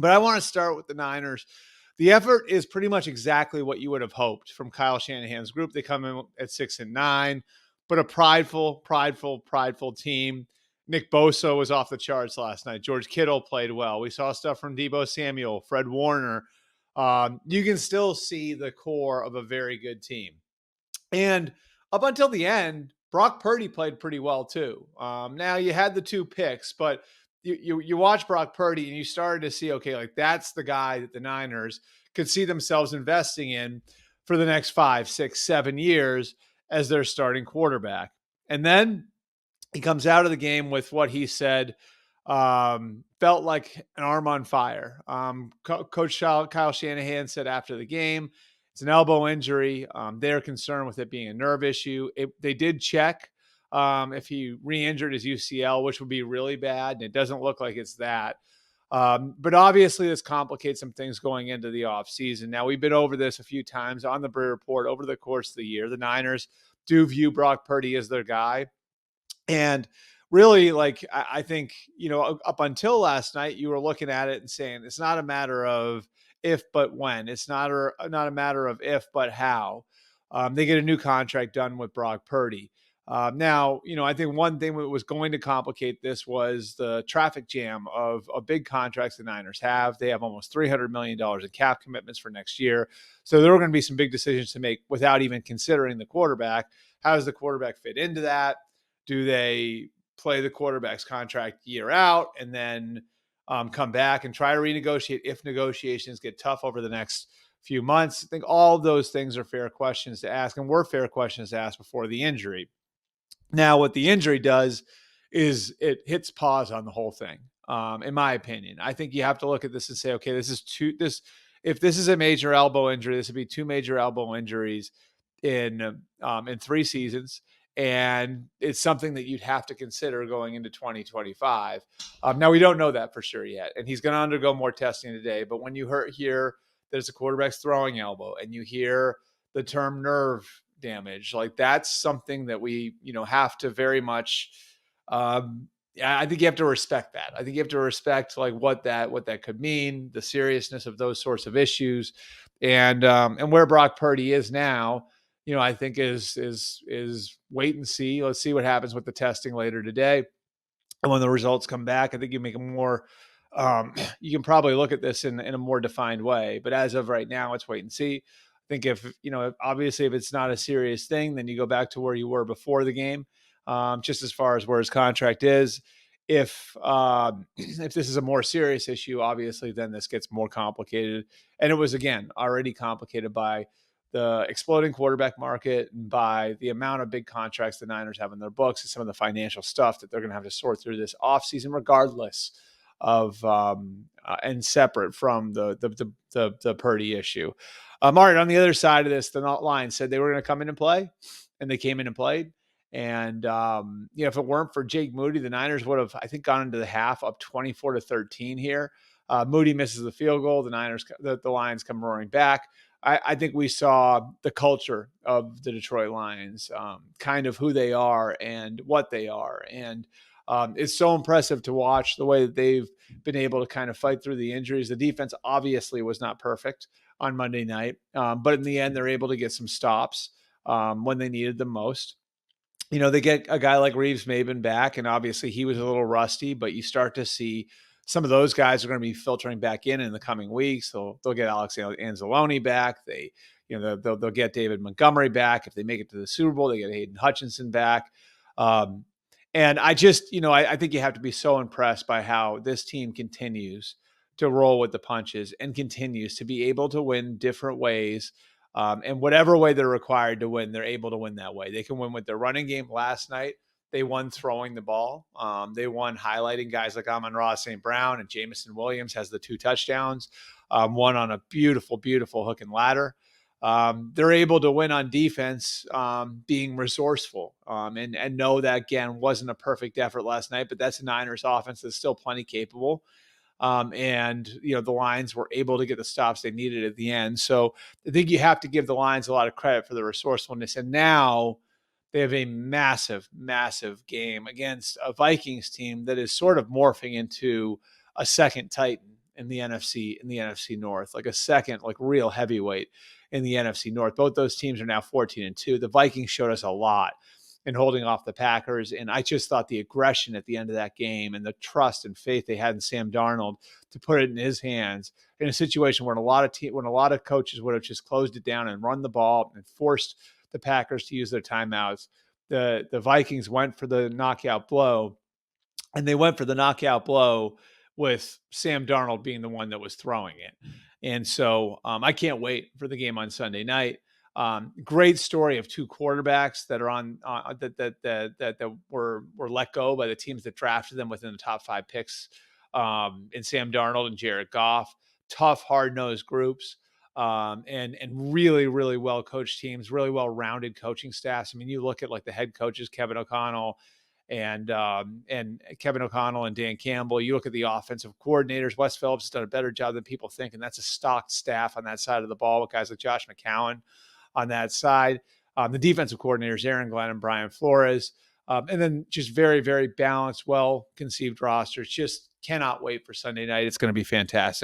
But I want to start with the Niners. The effort is pretty much exactly what you would have hoped from Kyle Shanahan's group. They come in at 6-9, but a prideful team. Nick Bosa was off the charts last night. George Kittle played well. We saw stuff from Deebo Samuel, Fred Warner. You can still see the core of a very good team. And up until the end, Brock Purdy played pretty well too. Now you had the 2 picks, but you watch Brock Purdy and you started to see, okay, like that's the guy that the Niners could see themselves investing in for the next 5, 6, 7 years as their starting quarterback. And then he comes out of the game with what he said felt like an arm on fire. Coach Kyle Shanahan said after the game, it's an elbow injury. They're concerned with it being a nerve issue. They did check if he re-injured his UCL, which would be really bad, and it doesn't look like it's that. But obviously, this complicates some things going into the offseason. Now, we've been over this a few times on the Breer Report over the course of the year. The Niners do view Brock Purdy as their guy. And really, like, I think, up until last night, you were looking at it and saying, it's not a matter of if, but when. It's not a matter of if, but how. They get a new contract done with Brock Purdy. Now, I think one thing that was going to complicate this was the traffic jam of big contracts the Niners have. They have almost $300 million in cap commitments for next year. So there are going to be some big decisions to make without even considering the quarterback. How does the quarterback fit into that? Do they play the quarterback's contract year out and then come back and try to renegotiate if negotiations get tough over the next few months? I think all of those things are fair questions to ask, and were fair questions to ask before the injury. Now, what the injury does is it hits pause on the whole thing, in my opinion. I think you have to look at this and say, okay, if this is a major elbow injury, this would be 2 major elbow injuries in 3 seasons. And it's something that you'd have to consider going into 2025. Now, we don't know that for sure yet. And he's going to undergo more testing today. But when you hear that it's a quarterback's throwing elbow and you hear the term nerve damage, like that's something that we, have to very much, I think you have to respect that. I think you have to respect like what that could mean, the seriousness of those sorts of issues, and where Brock Purdy is now. I think is wait and see. Let's see what happens with the testing later today. And when the results come back, I think you make a more, you can probably look at this in a more defined way. But as of right now, it's wait and see. I think if it's not a serious thing, then you go back to where you were before the game, just as far as where his contract is. If this is a more serious issue, obviously, then this gets more complicated. And it was, again, already complicated by the exploding quarterback market and by the amount of big contracts the Niners have in their books and some of the financial stuff that they're going to have to sort through this offseason, regardless of and separate from the Purdy issue. All right, on the other side of this, the Lions said they were going to come in and play, and they came in and played. And if it weren't for Jake Moody, the Niners would have, I think, gone into the half up 24-13 here. Moody misses the field goal. The Lions come roaring back. I think we saw the culture of the Detroit Lions, kind of who they are and what they are. And it's so impressive to watch the way that they've been able to kind of fight through the injuries. The defense obviously was not perfect on Monday night, but in the end, they're able to get some stops when they needed them most. They get a guy like Reeves-Maybin back, and obviously he was a little rusty, but you start to see some of those guys are going to be filtering back in the coming weeks. They'll get Alex Anzalone back. They'll get David Montgomery back. If they make it to the Super Bowl, they get Hayden Hutchinson back. And I just, I think you have to be so impressed by how this team continues to roll with the punches and continues to be able to win different ways. And whatever way they're required to win, they're able to win that way. They can win with their running game. Last night, they won throwing the ball. They won highlighting guys like Amon-Ra St. Brown, and Jamison Williams has the 2 touchdowns, one on a beautiful, beautiful hook and ladder. They're able to win on defense, being resourceful, and know that, again, wasn't a perfect effort last night, but that's a Niners offense that's still plenty capable. And the Lions were able to get the stops they needed at the end. So I think you have to give the Lions a lot of credit for the resourcefulness. And now they have a massive, massive game against a Vikings team that is sort of morphing into a second Titan. in the NFC North, like a second, like real heavyweight in the NFC North. Both those teams are now 14-2. The Vikings showed us a lot in holding off the Packers. And I just thought the aggression at the end of that game and the trust and faith they had in Sam Darnold to put it in his hands in a situation where a lot of coaches would have just closed it down and run the ball and forced the Packers to use their timeouts. The Vikings went for the knockout blow, and they went for the knockout blow with Sam Darnold being the one that was throwing it. And so I can't wait for the game on Sunday night. Great story of two quarterbacks that are on that were let go by the teams that drafted them within the top 5 picks, in Sam Darnold and Jared Goff. Tough, hard-nosed groups, and really, really well-coached teams, really well-rounded coaching staffs. I mean, you look at like the head coaches, Kevin O'Connell and Dan Campbell. You look at the offensive coordinators. Wes Phillips has done a better job than people think, and that's a stocked staff on that side of the ball with guys like Josh McCown on that side. The defensive coordinators, Aaron Glenn and Brian Flores. And then just very, very balanced, well-conceived rosters. Just cannot wait for Sunday night. It's going to be fantastic.